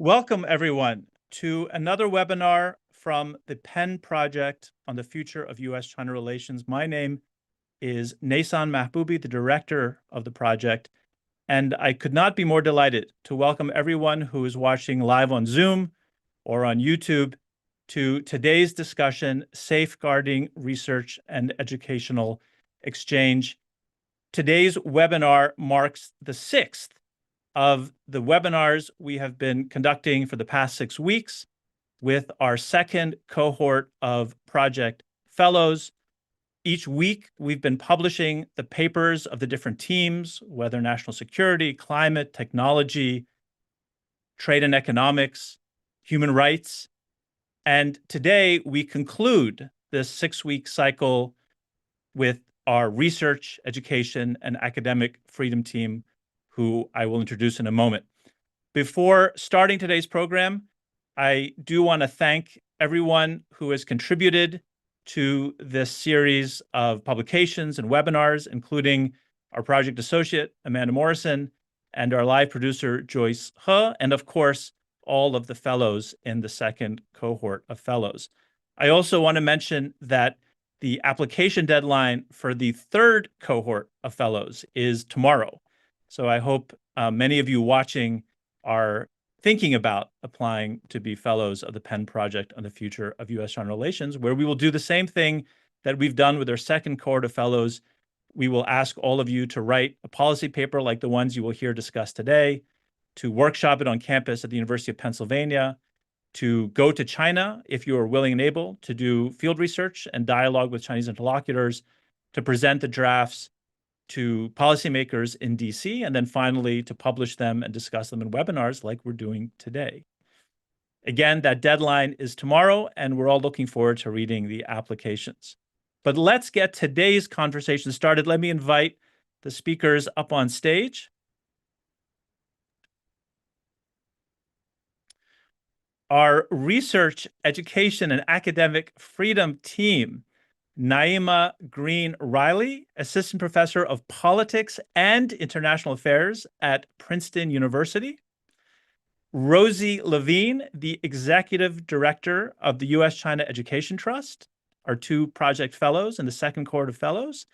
Welcome, everyone, to another webinar from the Penn Project on the Future of U.S.-China Relations. My name is Nasan Mahboubi, the director of the project, and I could not be more delighted to welcome everyone who is watching live on Zoom or on YouTube to today's discussion, Safeguarding Research and Educational Exchange. Today's webinar marks the sixth of the webinars we have been conducting for the past 6 weeks with our second cohort of project fellows. Each week, we've been publishing the papers of the different teams, whether national security, climate, technology, trade and economics, human rights. And today, we conclude this 6-week cycle with our research, education, and academic freedom team, who I will introduce in a moment. Before starting today's program, I do want to thank everyone who has contributed to this series of publications and webinars, including our project associate, Amanda Morrison, and our live producer, Joyce He, and of course, all of the fellows in the second cohort of fellows. I also want to mention that the application deadline for the third cohort of fellows is tomorrow. So I hope many of you watching are thinking about applying to be fellows of the Penn Project on the Future of U.S.-China Relations, where we will do the same thing that we've done with our second cohort of fellows. We will ask all of you to write a policy paper like the ones you will hear discussed today, to workshop it on campus at the University of Pennsylvania, to go to China if you are willing and able, to do field research and dialogue with Chinese interlocutors, to present the drafts to policymakers in DC, and then finally to publish them and discuss them in webinars like we're doing today. Again, that deadline is tomorrow, and we're all looking forward to reading the applications. But let's get today's conversation started. Let me invite the speakers up on stage. Our research, education, and academic freedom team, Naima Green-Riley, Assistant Professor of Politics and International Affairs at Princeton University. Rosie Levine, the Executive Director of the U.S.-China Education Trust, our two project fellows in the second cohort of fellows.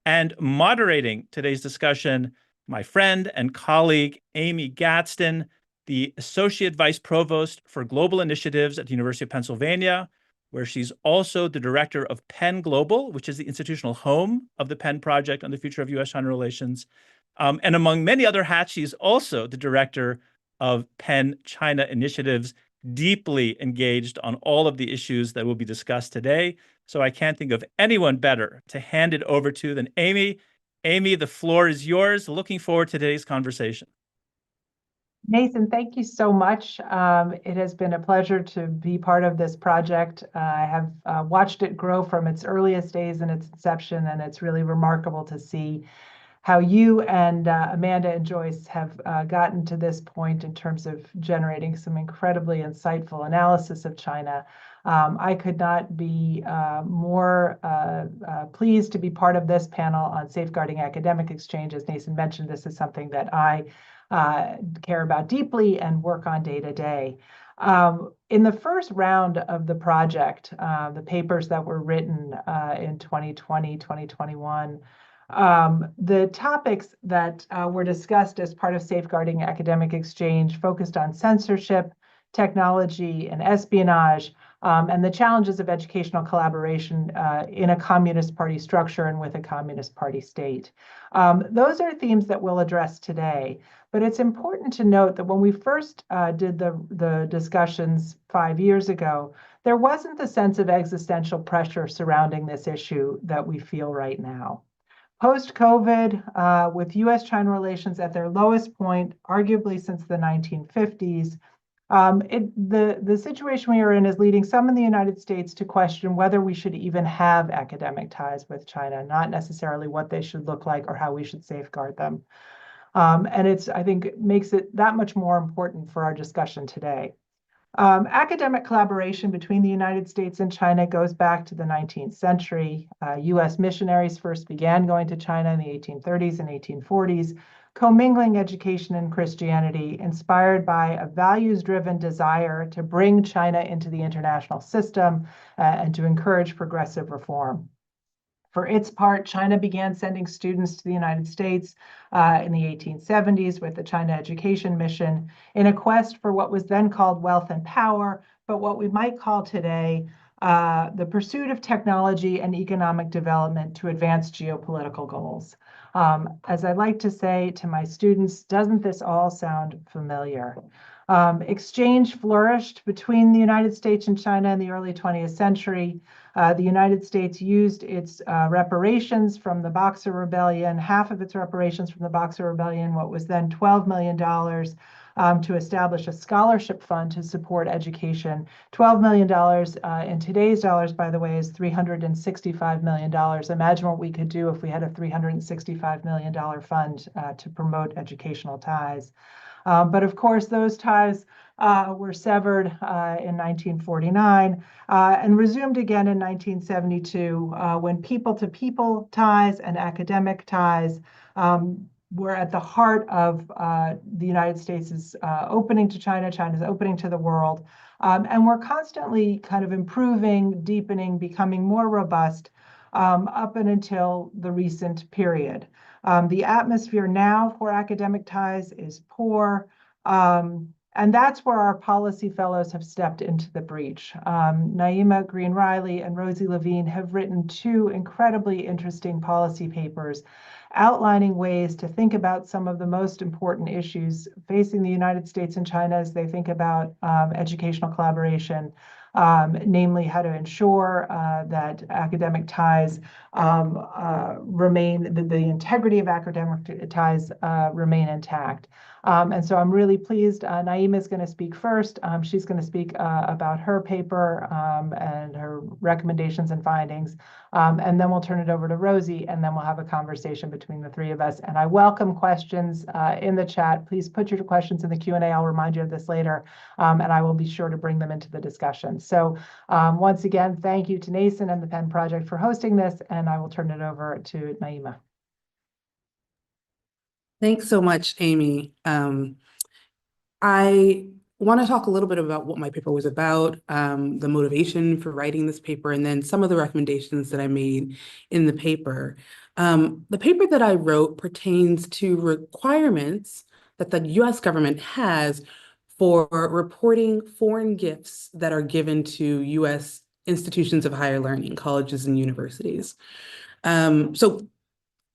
And moderating today's discussion, my friend and colleague, Amy Gadsden, the Associate Vice Provost for Global Initiatives at the University of Pennsylvania, where she's also the director of Penn Global, which is the institutional home of the Penn Project on the Future of U.S.-China Relations. And among many other hats, she's also the director of Penn China Initiatives, deeply engaged on all of the issues that will be discussed today. So I can't think of anyone better to hand it over to than Amy. Amy, the floor is yours. Looking forward to today's conversation. Nathan, thank you so much. It has been a pleasure to be part of this project. I have watched it grow from its earliest days and its inception, and it's really remarkable to see how you and Amanda and Joyce have gotten to this point in terms of generating some incredibly insightful analysis of China. I could not be more pleased to be part of this panel on safeguarding academic exchange. As Nathan mentioned, this is something that I care about deeply and work on day to day. In the first round of the project, the papers that were written in 2020, 2021, the topics that were discussed as part of safeguarding academic exchange focused on censorship, technology, and espionage, and the challenges of educational collaboration in a Communist Party structure and with a Communist Party state. Those are themes that we'll address today. But it's important to note that when we first did the discussions 5 years ago, there wasn't the sense of existential pressure surrounding this issue that we feel right now. Post-COVID, with U.S.-China relations at their lowest point, arguably since the 1950s, the situation we are in is leading some in the United States to question whether we should even have academic ties with China, not necessarily what they should look like or how we should safeguard them. And I think, makes it that much more important for our discussion today. Academic collaboration between the United States and China goes back to the 19th century. U.S. missionaries first began going to China in the 1830s and 1840s, commingling education and Christianity, inspired by a values-driven desire to bring China into the international system and to encourage progressive reform. For its part, China began sending students to the United States in the 1870s with the China Education Mission in a quest for what was then called wealth and power, but what we might call today the pursuit of technology and economic development to advance geopolitical goals. As I like to say to my students, doesn't this all sound familiar? Exchange flourished between the United States and China in the early 20th century. The United States used its reparations from the Boxer Rebellion, half of its reparations from the Boxer Rebellion, what was then $12 million, to establish a scholarship fund to support education. $12 million in today's dollars, by the way, is $365 million. Imagine what we could do if we had a $365 million fund to promote educational ties. But of course, those ties were severed in 1949 and resumed again in 1972 when people-to-people ties and academic ties were at the heart of the United States' opening to China, China's opening to the world. And we're constantly kind of improving, deepening, becoming more robust up and until the recent period. The atmosphere now for academic ties is poor. And that's where our policy fellows have stepped into the breach. Naima Green-Riley and Rosie Levine have written two incredibly interesting policy papers outlining ways to think about some of the most important issues facing the United States and China as they think about educational collaboration, namely how to ensure that academic ties remain, the integrity of academic ties remain intact. And so I'm really pleased. Naima is going to speak first. She's going to speak about her paper and her recommendations and findings. And then we'll turn it over to Rosie, and then we'll have a conversation between the three of us. And I welcome questions in the chat. Please put your questions in the Q&A. I'll remind you of this later, and I will be sure to bring them into the discussion. So once again, thank you to Nason and the Penn Project for hosting this, and I will turn it over to Naima. Thanks so much, Amy. I want to talk a little bit about what my paper was about, the motivation for writing this paper, and then some of the recommendations that I made in the paper. The paper that I wrote pertains to requirements that the US government has for reporting foreign gifts that are given to US institutions of higher learning, colleges and universities. So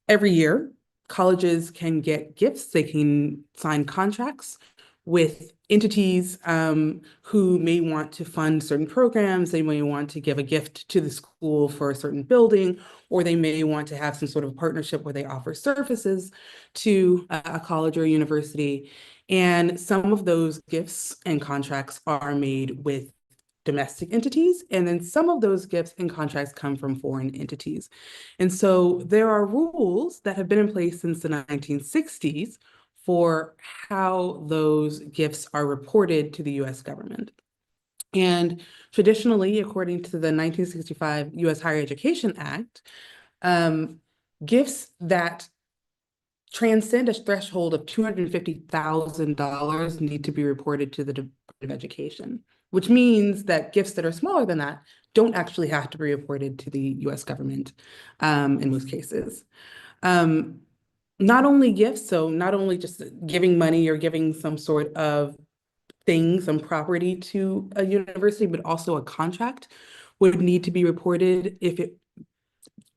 every year, colleges can get gifts. They can sign contracts with entities who may want to fund certain programs. They may want to give a gift to the school for a certain building, or they may want to have some sort of partnership where they offer services to a college or a university. And some of those gifts and contracts are made with domestic entities, and then some of those gifts and contracts come from foreign entities. And so there are rules that have been in place since the 1960s for how those gifts are reported to the US government. And traditionally, according to the 1965 US Higher Education Act, gifts that transcend a threshold of $250,000 need to be reported to the Department of Education, which means that gifts that are smaller than that don't actually have to be reported to the US government in most cases. Not only gifts, so not only just giving money or giving some sort of thing, some property to a university, but also a contract would need to be reported if it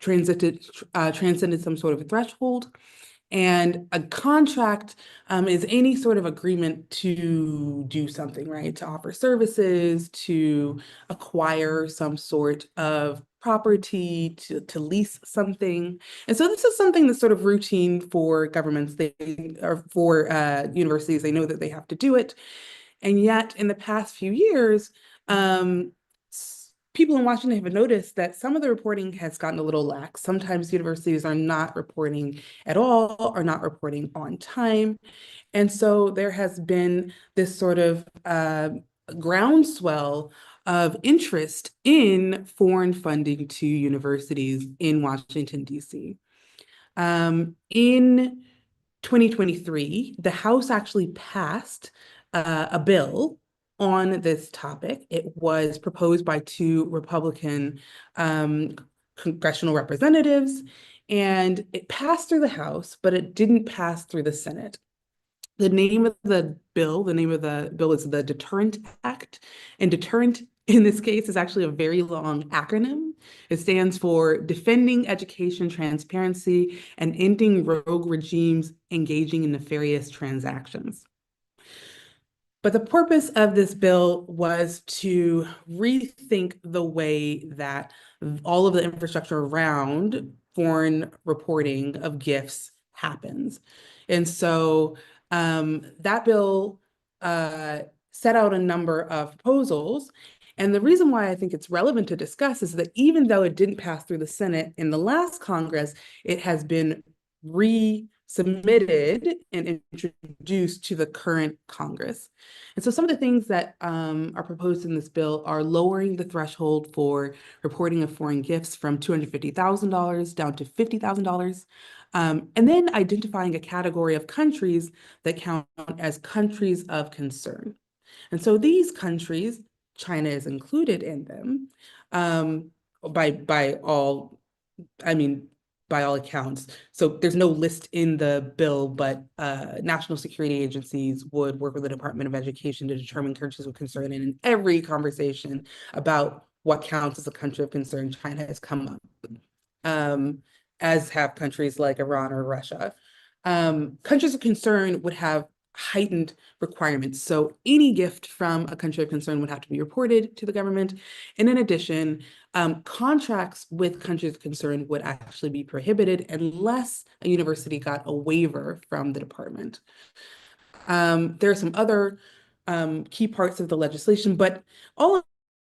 transcended some sort of a threshold. And a contract is any sort of agreement to do something, right? To offer services, to acquire some sort of property, to lease something. And so this is something that's sort of routine for governments, or for universities. They know that they have to do it. And yet in the past few years, people in Washington have noticed that some of the reporting has gotten a little lax. Sometimes universities are not reporting at all, or not reporting on time. And so there has been this sort of groundswell of interest in foreign funding to universities in Washington, D.C. In 2023, the House actually passed a bill on this topic. It was proposed by two Republican congressional representatives, and it passed through the House, but it didn't pass through the Senate. The name of the bill is the Deterrent Act, and deterrent in this case is actually a very long acronym. It stands for Defending Education Transparency and Ending Rogue Regimes Engaging in Nefarious Transactions. But the purpose of this bill was to rethink the way that all of the infrastructure around foreign reporting of gifts happens. And so that bill set out a number of proposals. And the reason why I think it's relevant to discuss is that even though it didn't pass through the Senate in the last Congress, it has been resubmitted and introduced to the current Congress. And so some of the things that are proposed in this bill are lowering the threshold for reporting of foreign gifts from $250,000 down to $50,000. And then identifying a category of countries that count as countries of concern. And so these countries, China is included in them, by all accounts. So there's no list in the bill, but national security agencies would work with the Department of Education to determine countries of concern. And in every conversation about what counts as a country of concern, China has come up, as have countries like Iran or Russia. Countries of concern would have heightened requirements. So any gift from a country of concern would have to be reported to the government. And in addition, contracts with countries of concern would actually be prohibited unless a university got a waiver from the department. There are some other key parts of the legislation, but all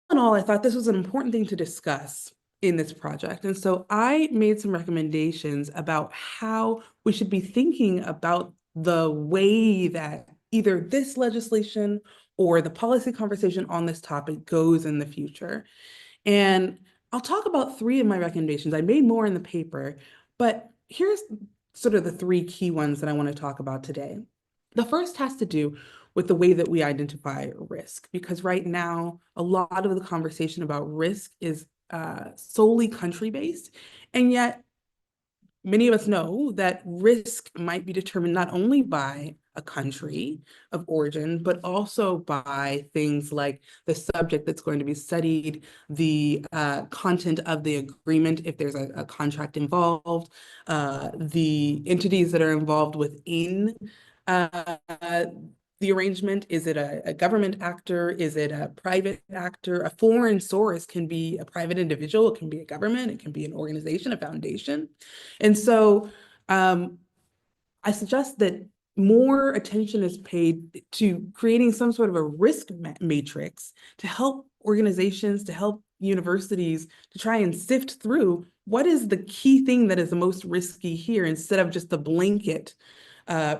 in all, I thought this was an important thing to discuss in this project. And so I made some recommendations about how we should be thinking about the way that either this legislation or the policy conversation on this topic goes in the future. And I'll talk about three of my recommendations. I made more in the paper, but here's sort of the three key ones that I want to talk about today. The first has to do with the way that we identify risk, because right now, a lot of the conversation about risk is solely country-based, and yet many of us know that risk might be determined not only by a country of origin, but also by things like the subject that's going to be studied, the content of the agreement, if there's a contract involved, the entities that are involved within the arrangement. Is it a government actor? Is it a private actor? A foreign source can be a private individual, it can be a government, it can be an organization, a foundation. And so I suggest that more attention is paid to creating some sort of a risk matrix to help organizations, to help universities to try and sift through what is the key thing that is the most risky here, instead of just the blanket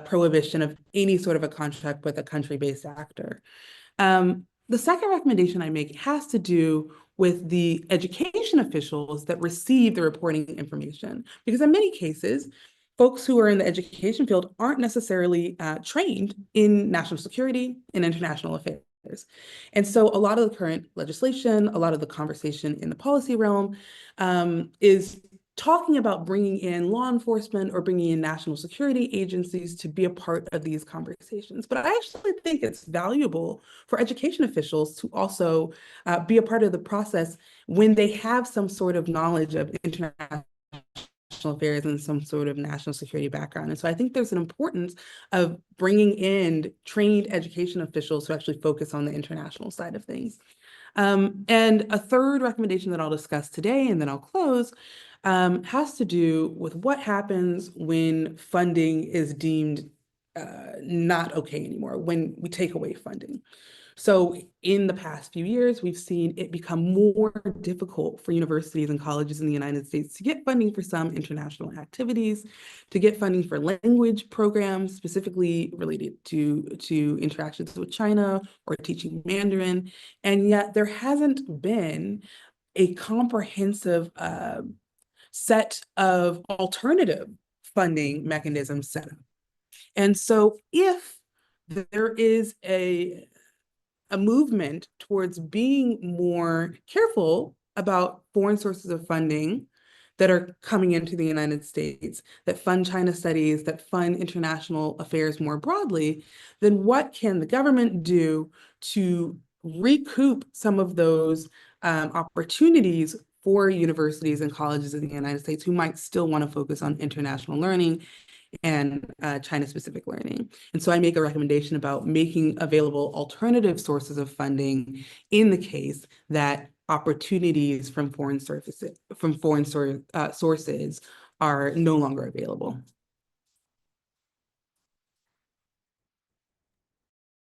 prohibition of any sort of a contract with a country-based actor. The second recommendation I make has to do with the education officials that receive the reporting information, because in many cases, folks who are in the education field aren't necessarily trained in national security and international affairs. And so a lot of the current legislation, a lot of the conversation in the policy realm is talking about bringing in law enforcement or bringing in national security agencies to be a part of these conversations. But I actually think it's valuable for education officials to also be a part of the process when they have some sort of knowledge of international affairs and some sort of national security background. And so I think there's an importance of bringing in trained education officials who actually focus on the international side of things. And a third recommendation that I'll discuss today, and then I'll close, has to do with what happens when funding is deemed not okay anymore, when we take away funding. So in the past few years, we've seen it become more difficult for universities and colleges in the United States to get funding for some international activities, to get funding for language programs, specifically related to interactions with China or teaching Mandarin. And yet there hasn't been a comprehensive set of alternative funding mechanisms set up. And so if there is a movement towards being more careful about foreign sources of funding that are coming into the United States, that fund China studies, that fund international affairs more broadly, then what can the government do to recoup some of those opportunities for universities and colleges in the United States who might still want to focus on international learning and China-specific learning. And so I make a recommendation about making available alternative sources of funding in the case that opportunities from foreign sources are no longer available.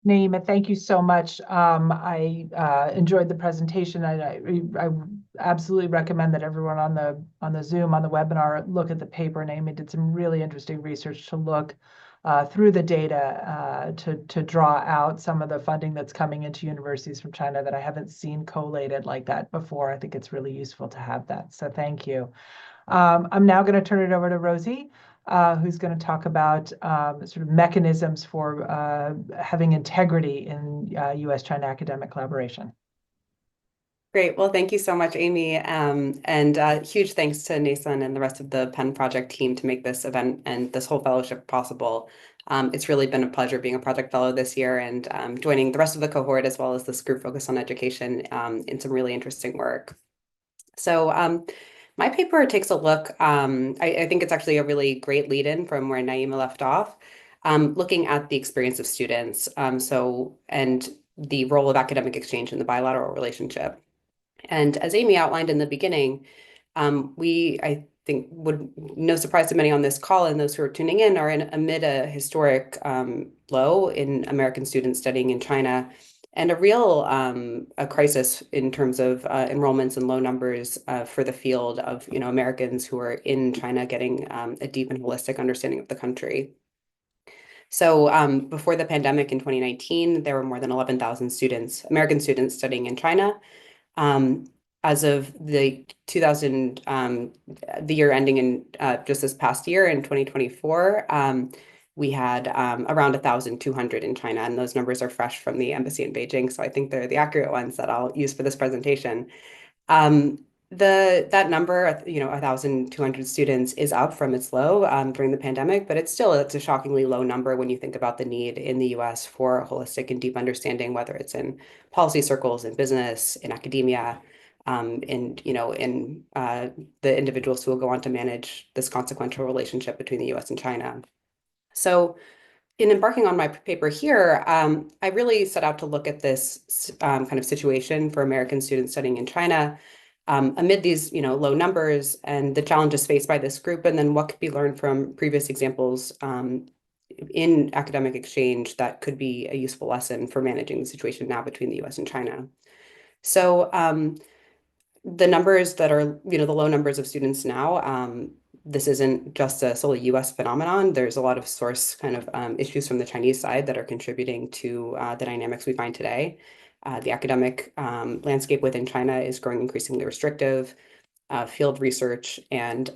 Naima, thank you so much. I enjoyed the presentation. I absolutely recommend that everyone on the Zoom, on the webinar, look at the paper. Naima did some really interesting research to look through the data to draw out some of the funding that's coming into universities from China that I haven't seen collated like that before. I think it's really useful to have that. So thank you. I'm now going to turn it over to Rosie, who's going to talk about sort of mechanisms for having integrity in U.S.-China academic collaboration. Great. Well, thank you so much, Amy. And huge thanks to Nason and the rest of the Penn Project team to make this event and this whole fellowship possible. It's really been a pleasure being a project fellow this year and joining the rest of the cohort as well as this group focused on education in some really interesting work. So my paper takes a look, I think it's actually a really great lead-in from where Naima left off, looking at the experience of students, and the role of academic exchange in the bilateral relationship. And as Amy outlined in the beginning, I think no surprise to many on this call and those who are tuning in, are amid a historic low in American students studying in China, and a real a crisis in terms of enrollments and low numbers for the field of Americans who are in China getting a deep and holistic understanding of the country. So before the pandemic in 2019, there were more than 11,000 students, American students studying in China. As of the year ending in just this past year in 2024, we had around 1,200 in China, and those numbers are fresh from the embassy in Beijing. So I think they're the accurate ones that I'll use for this presentation. That number, 1,200 students is up from its low during the pandemic, but it's a shockingly low number when you think about the need in the US for a holistic and deep understanding, whether it's in policy circles, in business, in academia, in the individuals who will go on to manage this consequential relationship between the US and China. So in embarking on my paper here, I really set out to look at this kind of situation for American students studying in China amid these low numbers and the challenges faced by this group, and then what could be learned from previous examples in academic exchange that could be a useful lesson for managing the situation now between the US and China. So the numbers that are, the low numbers of students now, this isn't just a solely US phenomenon. There's a lot of source kind of issues from the Chinese side that are contributing to the dynamics we find today. The academic landscape within China is growing increasingly restrictive. Field research and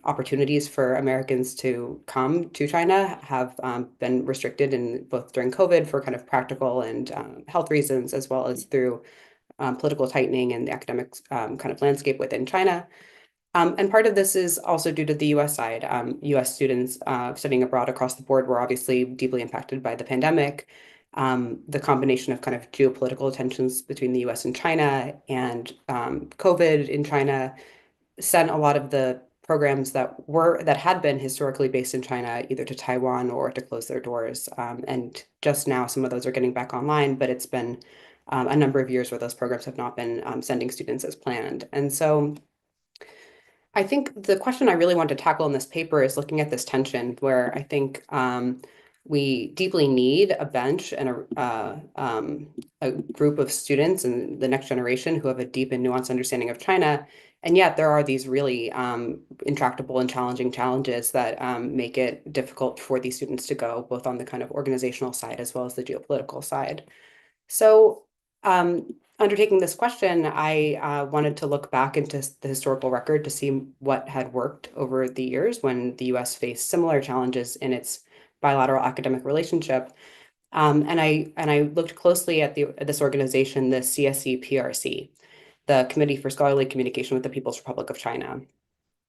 opportunities for Americans to come to China have been restricted both during COVID for kind of practical and health reasons, as well as through political tightening and the academic kind of landscape within China. And part of this is also due to the US side. US students studying abroad across the board were obviously deeply impacted by the pandemic. The combination of kind of geopolitical tensions between the US and China and COVID in China sent a lot of the programs that had been historically based in China either to Taiwan or to close their doors. And just now some of those are getting back online, but it's been a number of years where those programs have not been sending students as planned. And so I think the question I really want to tackle in this paper is looking at this tension where I think we deeply need a bench and a group of students and the next generation who have a deep and nuanced understanding of China. And yet there are these really intractable and challenging challenges that make it difficult for these students to go, both on the kind of organizational side as well as the geopolitical side. So undertaking this question, I wanted to look back into the historical record to see what had worked over the years when the US faced similar challenges in its bilateral academic relationship. And I looked closely at this organization, the CSE-PRC, the Committee for Scholarly Communication with the People's Republic of China.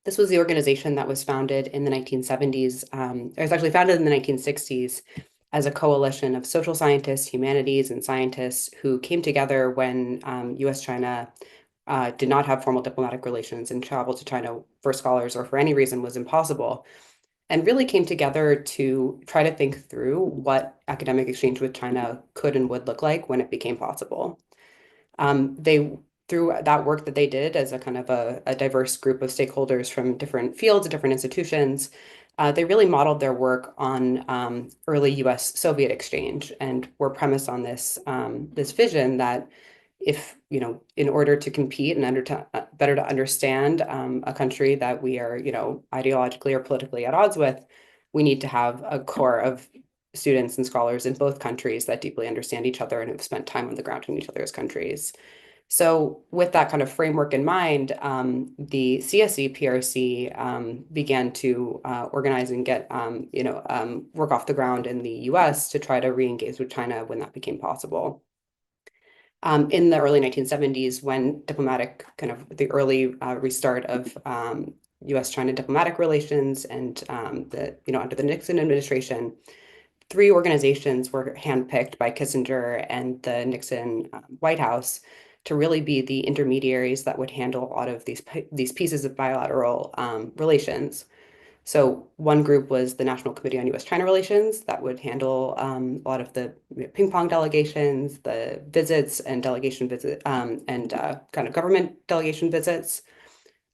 This was the organization that was founded in the 1970s. It was actually founded in the 1960s as a coalition of social scientists, humanities, and scientists who came together when US-China did not have formal diplomatic relations, and travel to China for scholars or for any reason was impossible, and really came together to try to think through what academic exchange with China could and would look like when it became possible. Through that work that they did as a kind of a diverse group of stakeholders from different fields and different institutions, they really modeled their work on early US-Soviet exchange, and were premised on this vision that if, in order to compete and better to understand a country that we are, ideologically or politically at odds with, we need to have a core of students and scholars in both countries that deeply understand each other and have spent time on the ground in each other's countries. So with that kind of framework in mind, the CSE-PRC began to organize and get, work off the ground in the US to try to re-engage with China when that became possible. In the early 1970s, when the early restart of US-China diplomatic relations and under the Nixon administration, 3 organizations were handpicked by Kissinger and the Nixon White House to really be the intermediaries that would handle a lot of these pieces of bilateral relations. So one group was the National Committee on US-China Relations that would handle a lot of the ping pong delegations, the visits and delegation visit and kind of government delegation visits.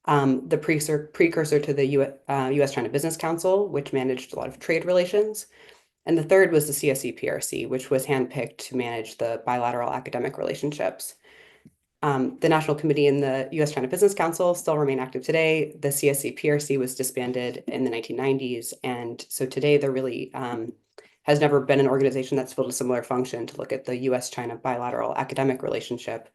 The precursor to the US-China Business Council, which managed a lot of trade relations. And the third was the CSE-PRC, which was handpicked to manage the bilateral academic relationships. The National Committee and the US-China Business Council still remain active today. The CSE-PRC was disbanded in the 1990s. And so today there really has never been an organization that's filled a similar function to look at the US-China bilateral academic relationship.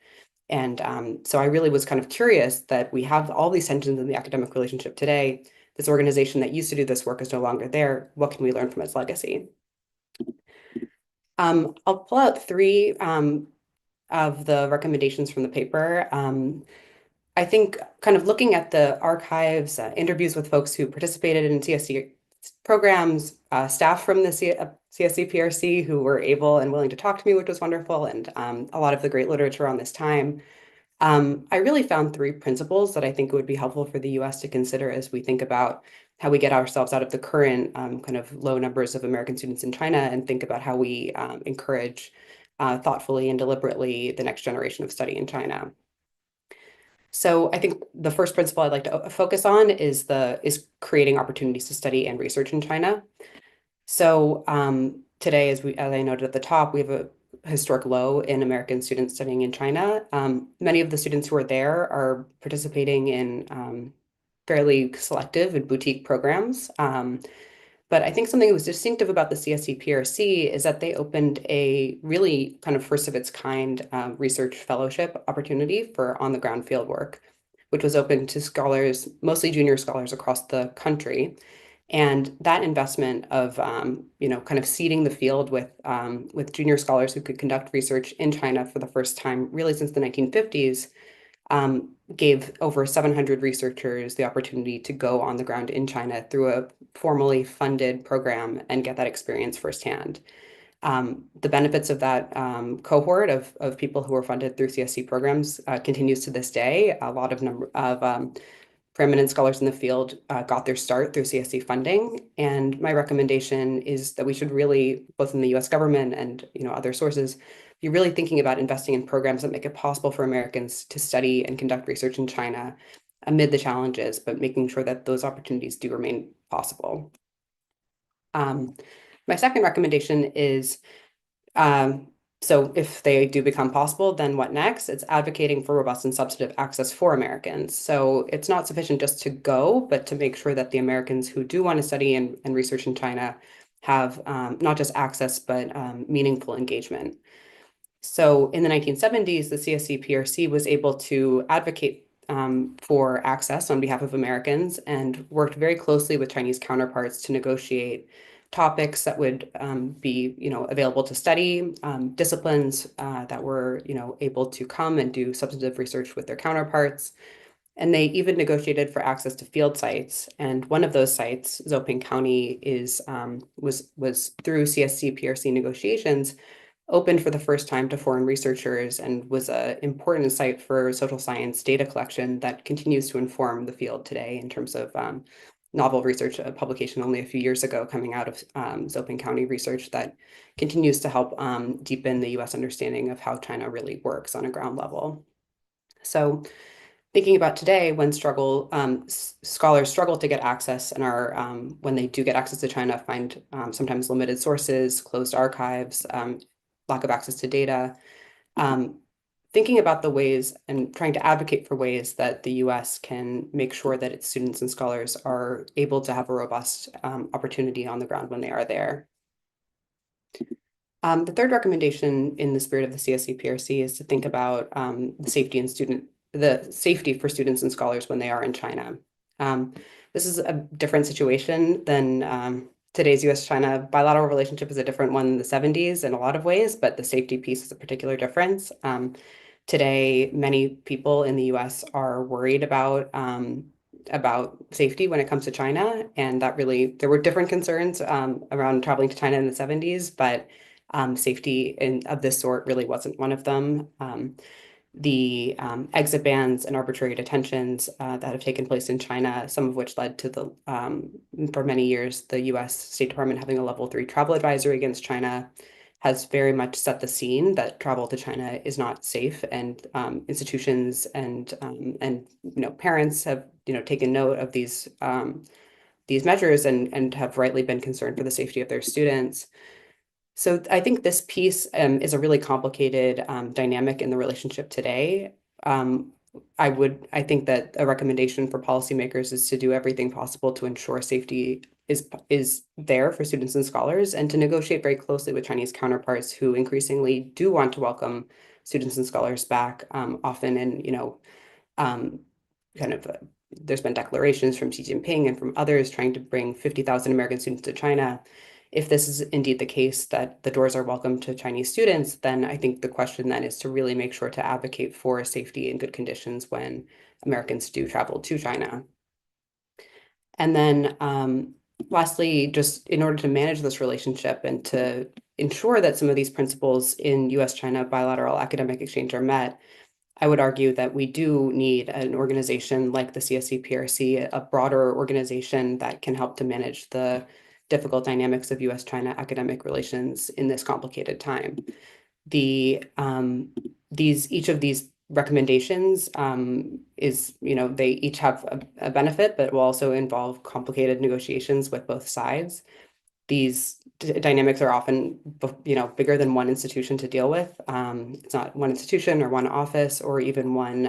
And so I really was kind of curious that we have all these tensions in the academic relationship today. This organization that used to do this work is no longer there. What can we learn from its legacy? I'll pull out 3 of the recommendations from the paper. I think kind of looking at the archives, interviews with folks who participated in CSE programs, staff from the CSE-PRC who were able and willing to talk to me, which was wonderful, and a lot of the great literature on this time. I really found 3 principles that I think would be helpful for the US to consider as we think about how we get ourselves out of the current kind of low numbers of American students in China, and think about how we encourage thoughtfully and deliberately the next generation of study in China. So I think the first principle I'd like to focus on is creating opportunities to study and research in China. So today, as I noted at the top, we have a historic low in American students studying in China. Many of the students who are there are participating in fairly selective and boutique programs. But I think something that was distinctive about the CSE-PRC is that they opened a really kind of first of its kind research fellowship opportunity for on the ground field work, which was open to scholars, mostly junior scholars across the country. And that investment of, kind of seeding the field with junior scholars who could conduct research in China for the first time, really since the 1950s, gave over 700 researchers the opportunity to go on the ground in China through a formally funded program and get that experience firsthand. The benefits of that cohort of people who were funded through CSC programs continues to this day. A lot of preeminent scholars in the field got their start through CSC funding. And my recommendation is that we should really, both in the US government and other sources, be really thinking about investing in programs that make it possible for Americans to study and conduct research in China amid the challenges, but making sure that those opportunities do remain possible. My second recommendation is, so if they do become possible, then what next? It's advocating for robust and substantive access for Americans. So it's not sufficient just to go, but to make sure that the Americans who do want to study and research in China have not just access, but meaningful engagement. So in the 1970s, the CSC PRC was able to advocate for access on behalf of Americans and worked very closely with Chinese counterparts to negotiate topics that would be, available to study, disciplines that were, able to come and do substantive research with their counterparts. And they even negotiated for access to field sites. And one of those sites, Zoping County, was through CSC PRC negotiations opened for the first time to foreign researchers and was an important site for social science data collection that continues to inform the field today in terms of novel research, a publication only a few years ago coming out of Zoping County research that continues to help deepen the US understanding of how China really works on a ground level. So thinking about today, when scholars struggle to get access and are, when they do get access to China, find sometimes limited sources, closed archives, lack of access to data, thinking about the ways and trying to advocate for ways that the US can make sure that its students and scholars are able to have a robust opportunity on the ground when they are there. The third recommendation in the spirit of the CSC PRC is to think about the safety for students and scholars when they are in China. This is a different situation than today's US-China bilateral relationship is a different one in the 70s in a lot of ways, but the safety piece is a particular difference. Today, many people in the US are worried about safety when it comes to China, and there were different concerns around traveling to China in the 70s, but safety of this sort really wasn't one of them. The exit bans and arbitrary detentions that have taken place in China, some of which led to for many years, the US State Department having a level 3 travel advisory against China, has very much set the scene that travel to China is not safe, and institutions and parents have taken note of these measures and have rightly been concerned for the safety of their students. So I think this piece is a really complicated dynamic in the relationship today. I think that a recommendation for policymakers is to do everything possible to ensure safety is there for students and scholars, and to negotiate very closely with Chinese counterparts who increasingly do want to welcome students and scholars back, often in, there's been declarations from Xi Jinping and from others trying to bring 50,000 American students to China. If this is indeed the case, that the doors are welcome to Chinese students, then I think the question then is to really make sure to advocate for safety and good conditions when Americans do travel to China. And then lastly, just in order to manage this relationship and to ensure that some of these principles in US-China bilateral academic exchange are met, I would argue that we do need an organization like the CSC PRC, a broader organization that can help to manage the difficult dynamics of US-China academic relations in this complicated time. Each of these recommendations they each have a benefit, but will also involve complicated negotiations with both sides. These dynamics are often, bigger than one institution to deal with. It's not one institution or one office or even one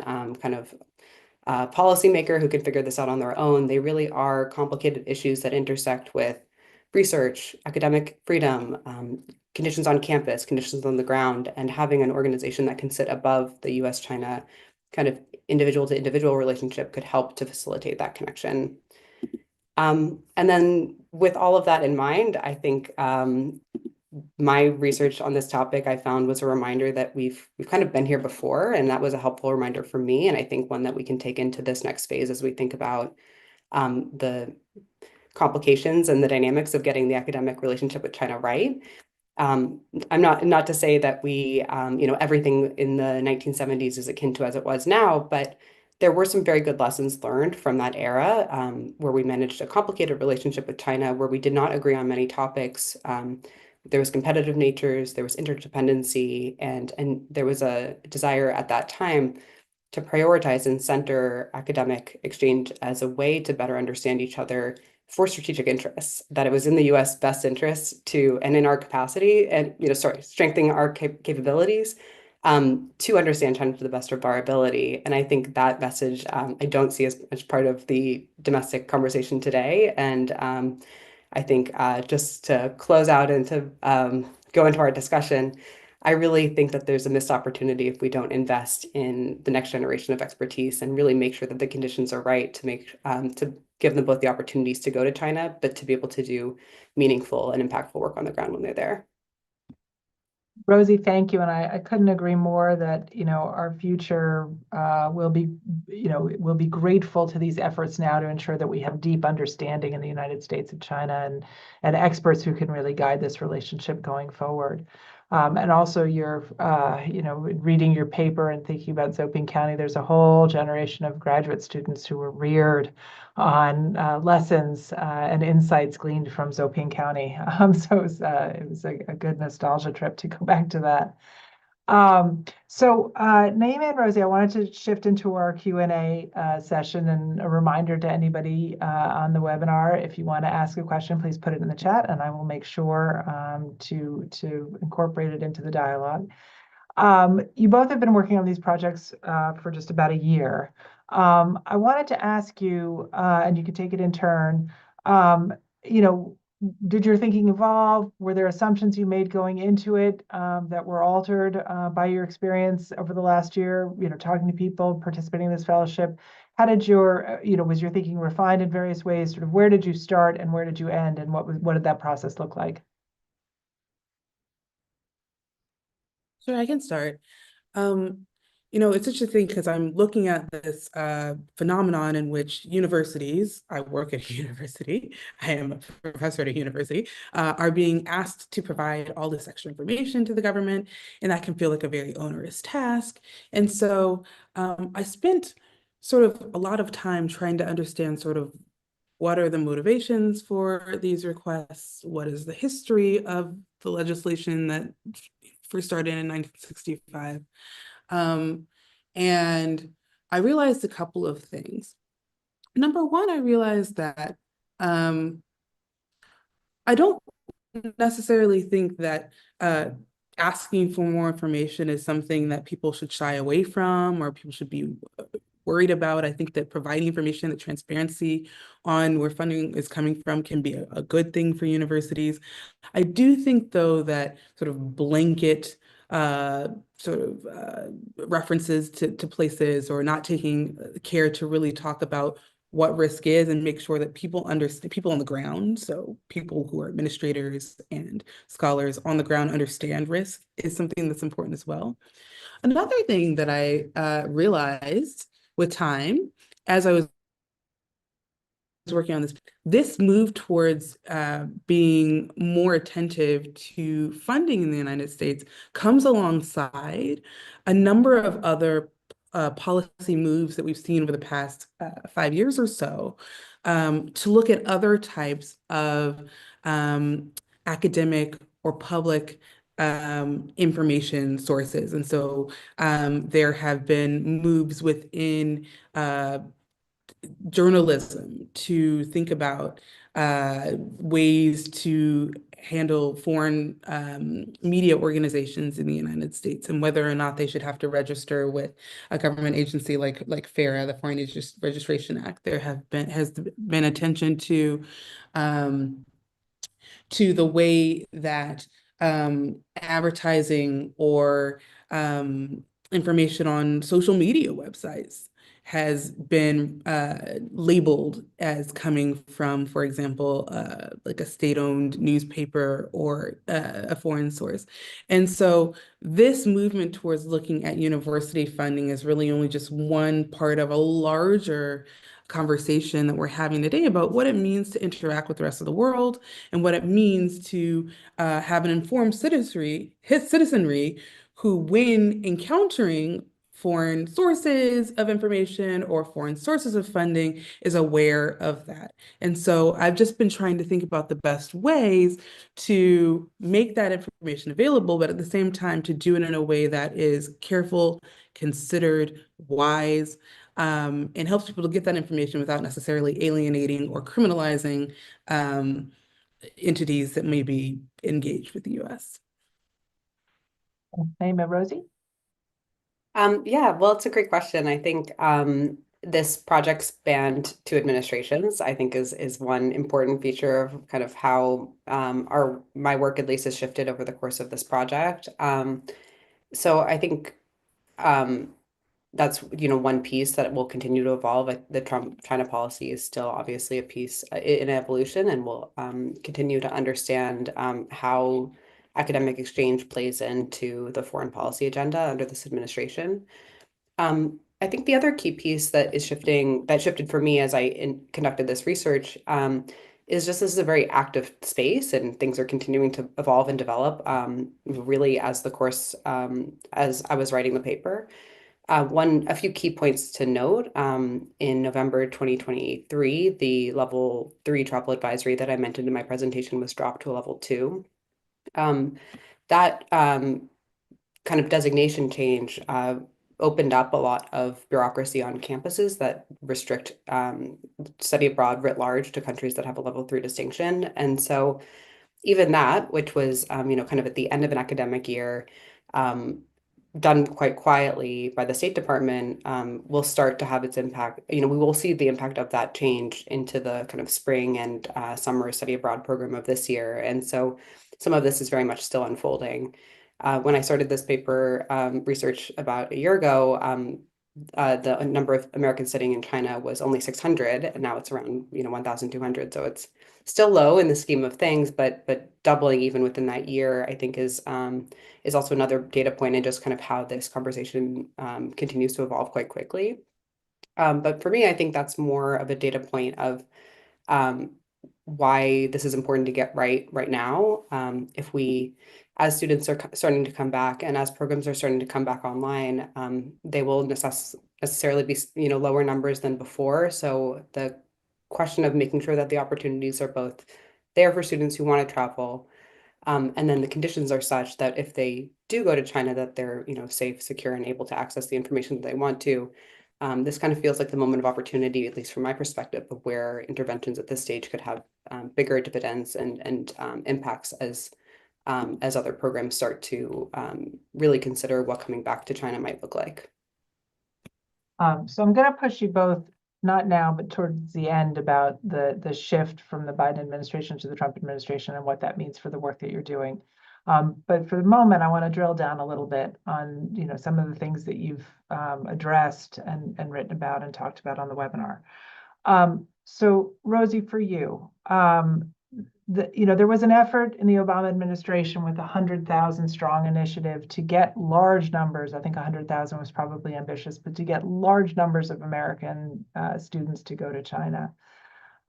policymaker who can figure this out on their own. They really are complicated issues that intersect with research, academic freedom, conditions on campus, conditions on the ground, and having an organization that can sit above the US-China kind of individual to individual relationship could help to facilitate that connection. And then with all of that in mind, I think my research on this topic I found was a reminder that we've kind of been here before, and that was a helpful reminder for me, and I think one that we can take into this next phase as we think about the complications and the dynamics of getting the academic relationship with China right. I'm not to say that we, everything in the 1970s is akin to as it was now, but there were some very good lessons learned from that era, where we managed a complicated relationship with China, where we did not agree on many topics. There was competitive natures, there was interdependency, and there was a desire at that time to prioritize and center academic exchange as a way to better understand each other, for strategic interests, that it was in the US best interest to, and in our capacity and, strengthening our capabilities to understand China to the best of our ability. And I think that message I don't see as much part of the domestic conversation today. And I think just to close out and to go into our discussion, I really think that there's a missed opportunity if we don't invest in the next generation of expertise and really make sure that the conditions are right to give them both the opportunities to go to China, but to be able to do meaningful and impactful work on the ground when they're there. Rosie, thank you. And I couldn't agree more that, our future will be grateful to these efforts now to ensure that we have deep understanding in the United States of China and experts who can really guide this relationship going forward. And also your, reading your paper and thinking about Zoping County, there's a whole generation of graduate students who were reared on lessons and insights gleaned from Zoping County. So it was a good nostalgia trip to go back to that. So Naima and Rosie, I wanted to shift into our Q&A session, and a reminder to anybody on the webinar, if you want to ask a question, please put it in the chat and I will make sure to incorporate it into the dialogue. You both have been working on these projects for just about a year. I wanted to ask you, and you can take it in turn, did your thinking evolve? Were there assumptions you made going into it that were altered by your experience over the last year, talking to people, participating in this fellowship? How did was your thinking refined in various ways? Sort of where did you start and where did you end, and what did that process look like? Sure, I can start. It's such a thing because I'm looking at this phenomenon in which universities, I work at a university, I am a professor at a university, are being asked to provide all this extra information to the government, and that can feel like a very onerous task. And so I spent sort of a lot of time trying to understand sort of what are the motivations for these requests, what is the history of the legislation that first started in 1965. And I realized a couple of things. Number one, I realized that I don't necessarily think that asking for more information is something that people should shy away from or people should be worried about. I think that providing information, the transparency on where funding is coming from can be a good thing for universities. I do think, though, that sort of blanket references to places or not taking care to really talk about what risk is and make sure that people understand, people on the ground, so people who are administrators and scholars on the ground understand risk is something that's important as well. Another thing that I realized with time as I was working on this move towards being more attentive to funding in the United States comes alongside a number of other policy moves that we've seen over the past 5 years or so to look at other types of academic or public information sources. And so there have been moves within journalism to think about ways to handle foreign media organizations in the United States and whether or not they should have to register with a government agency like FARA, the Foreign Agent Registration Act. There has been attention to the way that advertising or information on social media websites has been labeled as coming from, for example, like a state-owned newspaper or a foreign source. And so this movement towards looking at university funding is really only just one part of a larger conversation that we're having today about what it means to interact with the rest of the world and what it means to have an informed citizenry who, when encountering foreign sources of information or foreign sources of funding, is aware of that. And so I've just been trying to think about the best ways to make that information available, but at the same time to do it in a way that is careful, considered, wise, and helps people to get that information without necessarily alienating or criminalizing entities that may be engaged with the U.S. Naima, Rosie? Yeah, well, it's a great question. I think this project spanned two administrations, I think is one important feature of kind of how my work at least has shifted over the course of this project. So I think that's one piece that will continue to evolve. The Trump-China policy is still obviously a piece in evolution, and we'll continue to understand how academic exchange plays into the foreign policy agenda under this administration. I think the other key piece that shifted for me as I conducted this research is just this is a very active space, and things are continuing to evolve and develop really as the course as I was writing the paper. A few key points to note, in November 2023, the level 3 travel advisory that I mentioned in my presentation was dropped to a level 2. That kind of designation change opened up a lot of bureaucracy on campuses that restrict study abroad writ large to countries that have a level 3 distinction. And so even that, which was, kind of at the end of an academic year, done quite quietly by the State Department, will start to have its impact. We will see the impact of that change into the kind of spring and summer study abroad program of this year. And so some of this is very much still unfolding. When I started this paper research about a year ago, the number of Americans studying in China was only 600, and now it's around 1,200. So it's still low in the scheme of things, but doubling even within that year, I think is also another data point in just kind of how this conversation continues to evolve quite quickly. But for me, I think that's more of a data point of why this is important to get right now. As students are starting to come back and as programs are starting to come back online, they will necessarily be lower numbers than before. So the question of making sure that the opportunities are both there for students who want to travel, and then the conditions are such that if they do go to China, that they're safe, secure, and able to access the information that they want to. This kind of feels like the moment of opportunity, at least from my perspective, of where interventions at this stage could have bigger dividends and impacts as other programs start to really consider what coming back to China might look like. So I'm going to push you both, not now, but towards the end, about the shift from the Biden administration to the Trump administration and what that means for the work that you're doing. But for the moment, I want to drill down a little bit on some of the things that you've addressed and written about and talked about on the webinar. So Rosie, for you, there was an effort in the Obama administration with 100,000 strong initiative to get large numbers. I think 100,000 was probably ambitious, but to get large numbers of American students to go to China.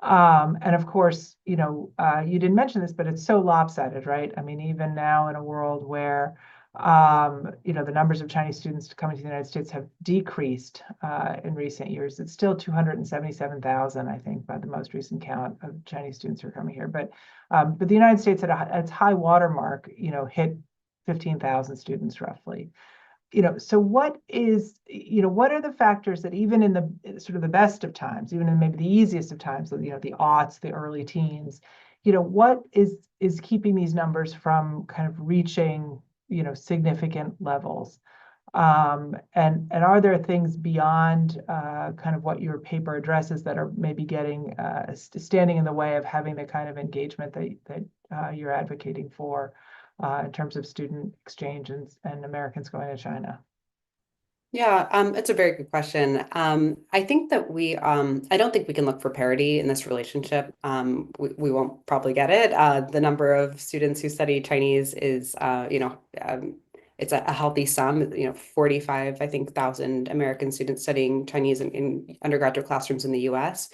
And of course, you didn't mention this, but it's so lopsided, right? I mean, even now in a world where the numbers of Chinese students coming to the United States have decreased in recent years. It's still 277,000, I think, by the most recent count of Chinese students who are coming here. But the United States at its high water mark, hit 15,000 students roughly. So what are the factors that even in the sort of the best of times, even in maybe the easiest of times, the aughts, the early teens, what is keeping these numbers from kind of reaching significant levels? And are there things beyond kind of what your paper addresses that are maybe standing in the way of having the kind of engagement that you're advocating for in terms of student exchange and Americans going to China? Yeah, it's a very good question. I think that I don't think we can look for parity in this relationship. We won't probably get it. The number of students who study Chinese is, it's a healthy sum. 45, I think, thousand American students studying Chinese in undergraduate classrooms in the U.S.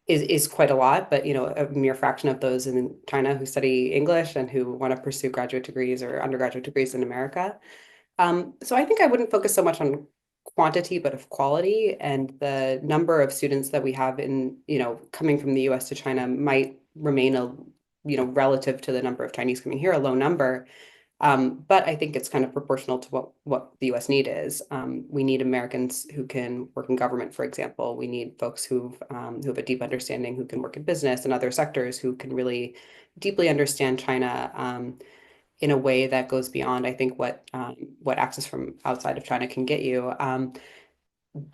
Is quite a lot, but a mere fraction of those in China who study English and who want to pursue graduate degrees or undergraduate degrees in America. So I think I wouldn't focus so much on quantity, but of quality, and the number of students that we have in, coming from the US to China might remain relative to the number of Chinese coming here, a low number. But I think it's kind of proportional to what the US need is. We need Americans who can work in government, for example. We need folks who have a deep understanding, who can work in business and other sectors, who can really deeply understand China in a way that goes beyond, I think, what access from outside of China can get you.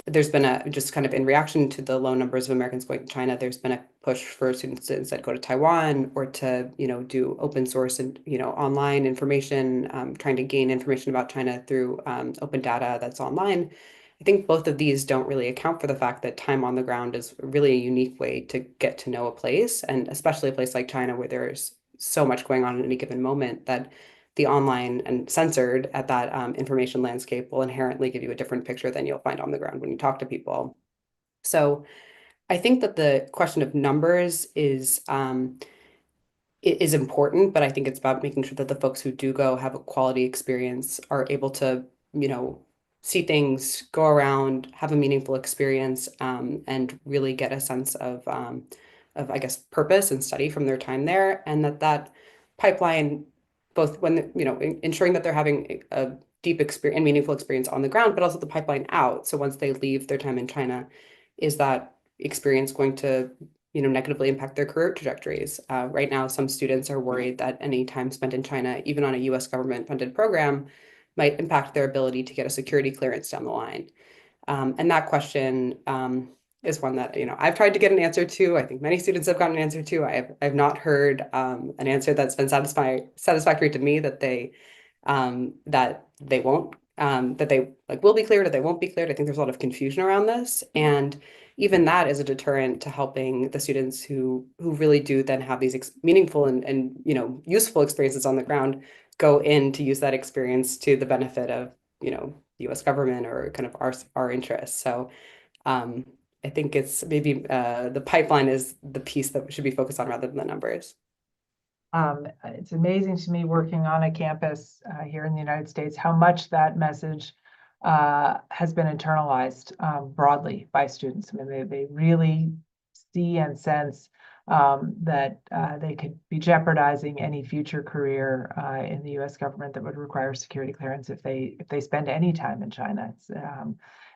There's been just kind of in reaction to the low numbers of Americans going to China, there's been a push for students to instead go to Taiwan or to, do open source and, online information, trying to gain information about China through open data that's online. I think both of these don't really account for the fact that time on the ground is really a unique way to get to know a place, and especially a place like China where there's so much going on at any given moment that the online and censored at that information landscape will inherently give you a different picture than you'll find on the ground when you talk to people. So I think that the question of numbers is important, but I think it's about making sure that the folks who do go have a quality experience, are able to, see things, go around, have a meaningful experience, and really get a sense of, I guess, purpose and study from their time there, and that pipeline, both when, ensuring that they're having a deep experience and meaningful experience on the ground, but also the pipeline out. So once they leave their time in China, is that experience going to negatively impact their career trajectories? Right now, some students are worried that any time spent in China, even on a US government funded program, might impact their ability to get a security clearance down the line. And that question is one that I've tried to get an answer to. I think many students have gotten an answer to. I've not heard an answer that's been satisfactory to me that they won't that they will be cleared or they won't be cleared. I think there's a lot of confusion around this, and even that is a deterrent to helping the students who really do then have these meaningful and useful experiences on the ground, go in to use that experience to the benefit of the US government or kind of our interests. So I think it's maybe the pipeline is the piece that should be focused on rather than the numbers. It's amazing to me working on a campus here in the United States, how much that message has been internalized broadly by students. I mean, they really see and sense that they could be jeopardizing any future career in the U.S. government that would require security clearance if they spend any time in China.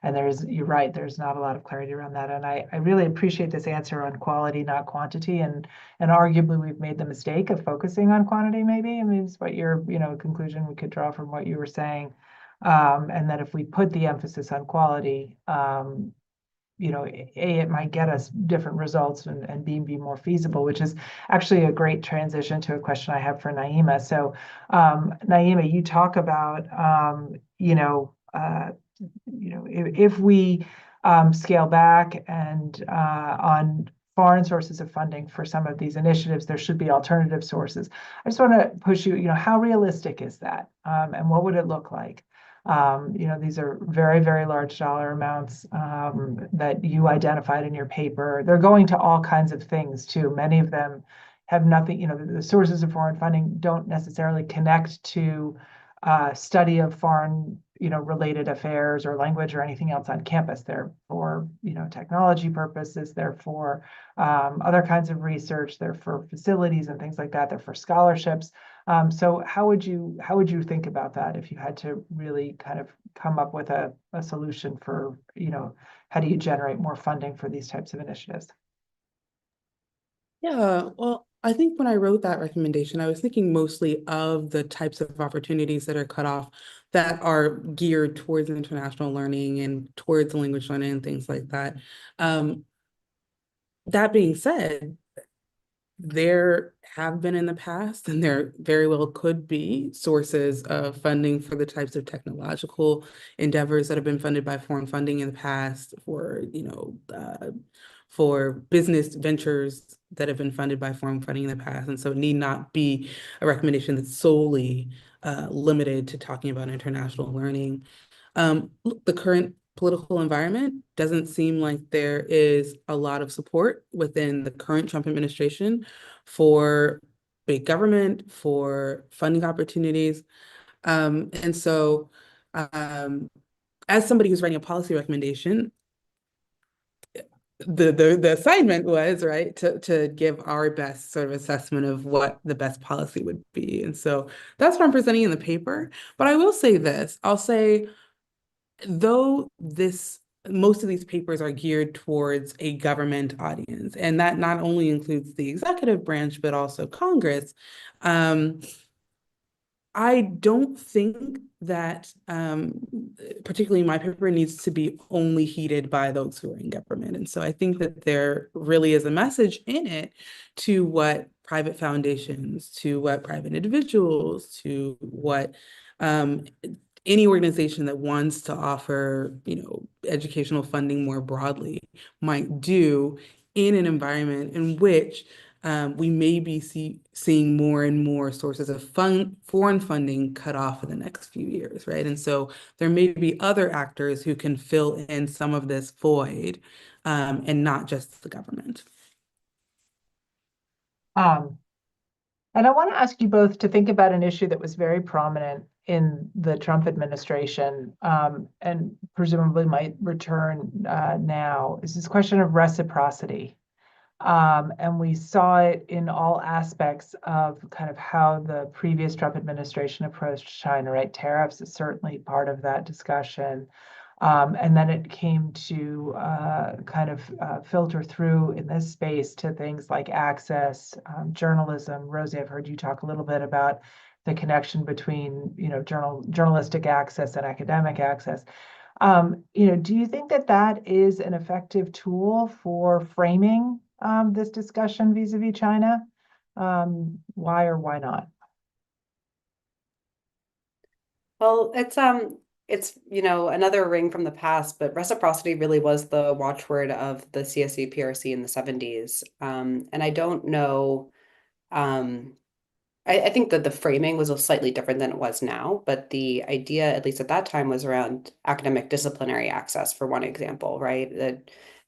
And you're right, there's not a lot of clarity around that. And I really appreciate this answer on quality, not quantity. And arguably we've made the mistake of focusing on quantity, maybe. I mean, it's what your, conclusion we could draw from what you were saying. And that if we put the emphasis on quality, it might get us different results and be more feasible, which is actually a great transition to a question I have for Naima. So, Naima, you talk about, if we scale back and on foreign sources of funding for some of these initiatives, there should be alternative sources. I just want to push you, how realistic is that? And what would it look like? These are very, very large dollar amounts that you identified in your paper. They're going to all kinds of things too. Many of them have nothing, the sources of foreign funding don't necessarily connect to study of foreign, related affairs or language or anything else on campus. They're for, technology purposes. They're for other kinds of research. They're for facilities and things like that. They're for scholarships. So how would you think about that if you had to really kind of come up with a solution for, how do you generate more funding for these types of initiatives? Yeah, well, I think when I wrote that recommendation, I was thinking mostly of the types of opportunities that are cut off that are geared towards international learning and towards language learning and things like that. That being said, there have been in the past, and there very well could be sources of funding for the types of technological endeavors that have been funded by foreign funding in the past, for business ventures that have been funded by foreign funding in the past. And so it need not be a recommendation that's solely limited to talking about international learning. Look, the current political environment doesn't seem like there is a lot of support within the current Trump administration for big government, for funding opportunities. And so as somebody who's writing a policy recommendation, the assignment was, right, to give our best sort of assessment of what the best policy would be. And so that's what I'm presenting in the paper. But I will say this, I'll say, though most of these papers are geared towards a government audience, and that not only includes the executive branch, but also Congress, I don't think that particularly my paper needs to be only heeded by those who are in government. And so I think that there really is a message in it to what private foundations, to what private individuals, to what any organization that wants to offer, educational funding more broadly might do in an environment in which we may be seeing more and more sources of foreign funding cut off in the next few years, right? And so there may be other actors who can fill in some of this void, and not just the government. And I want to ask you both to think about an issue that was very prominent in the Trump administration, and presumably might return now, is this question of reciprocity. And we saw it in all aspects of kind of how the previous Trump administration approached China, right? Tariffs is certainly part of that discussion. And then it came to kind of filter through in this space to things like access, journalism. Rosie, I've heard you talk a little bit about the connection between, journalistic access and academic access. Do you think that that is an effective tool for framing this discussion vis-a-vis China? Why or why not? Well, it's another ring from the past, but reciprocity really was the watchword of the CSE PRC in the 70s. And I don't know, I think that the framing was slightly different than it was now, but the idea, at least at that time, was around academic disciplinary access, for one example, right? The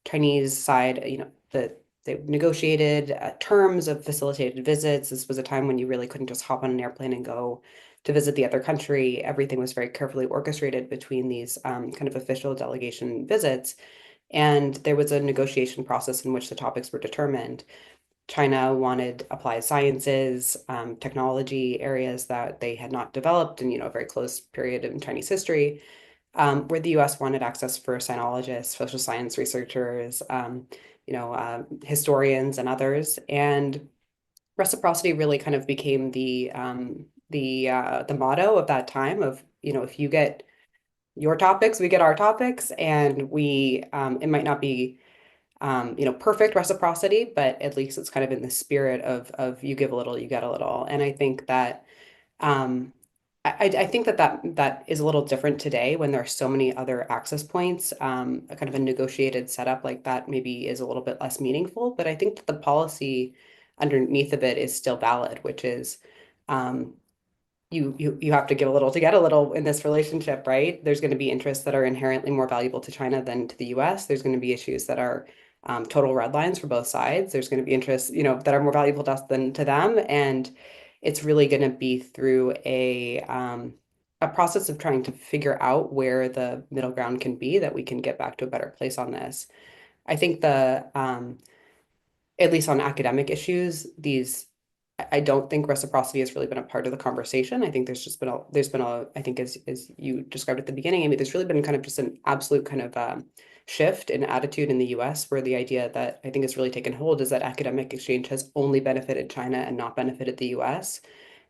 Chinese side, they negotiated terms of facilitated visits. This was a time when you really couldn't just hop on an airplane and go to visit the other country. Everything was very carefully orchestrated between these kind of official delegation visits. And there was a negotiation process in which the topics were determined. China wanted applied sciences, technology areas that they had not developed in, a very close period in Chinese history, where the US wanted access for sinologists, social science researchers, historians and others. And reciprocity really kind of became the motto of that time of, if you get your topics, we get our topics, and it might not be perfect reciprocity, but at least it's kind of in the spirit of you give a little, you get a little. And I think that I think that is a little different today when there are so many other access points. A kind of a negotiated setup like that maybe is a little bit less meaningful, but I think that the policy underneath of it is still valid, which is you have to give a little to get a little in this relationship, right? There's going to be interests that are inherently more valuable to China than to the US. There's going to be issues that are total red lines for both sides. There's going to be interests, that are more valuable to us than to them. And it's really going to be through a process of trying to figure out where the middle ground can be, that we can get back to a better place on this. I think at least on academic issues, I don't think reciprocity has really been a part of the conversation. I think there's been a, I think as you described at the beginning, Amy, there's really been kind of just an absolute kind of shift in attitude in the US, where the idea that I think has really taken hold is that academic exchange has only benefited China and not benefited the US.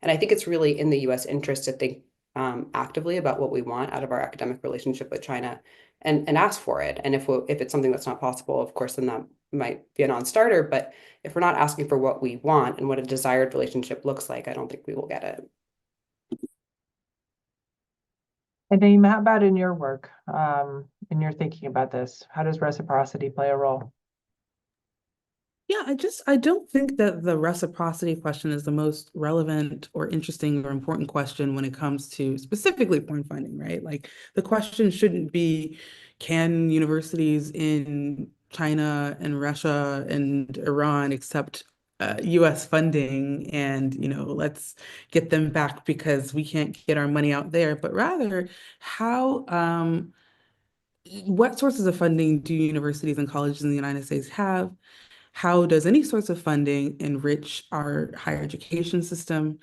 And I think it's really in the US interest to think actively about what we want out of our academic relationship with China, and ask for it. And if it's something that's not possible, of course, then that might be a non-starter. But if we're not asking for what we want and what a desired relationship looks like, I don't think we will get it. And Naima, how about in your work, in your thinking about this? How does reciprocity play a role? Yeah, I don't think that the reciprocity question is the most relevant or interesting or important question when it comes to specifically foreign funding, right? Like, the question shouldn't be, can universities in China and Russia and Iran accept US funding, and let's get them back because we can't get our money out there, but rather how what sources of funding do universities and colleges in the United States have? How does any source of funding enrich our higher education system?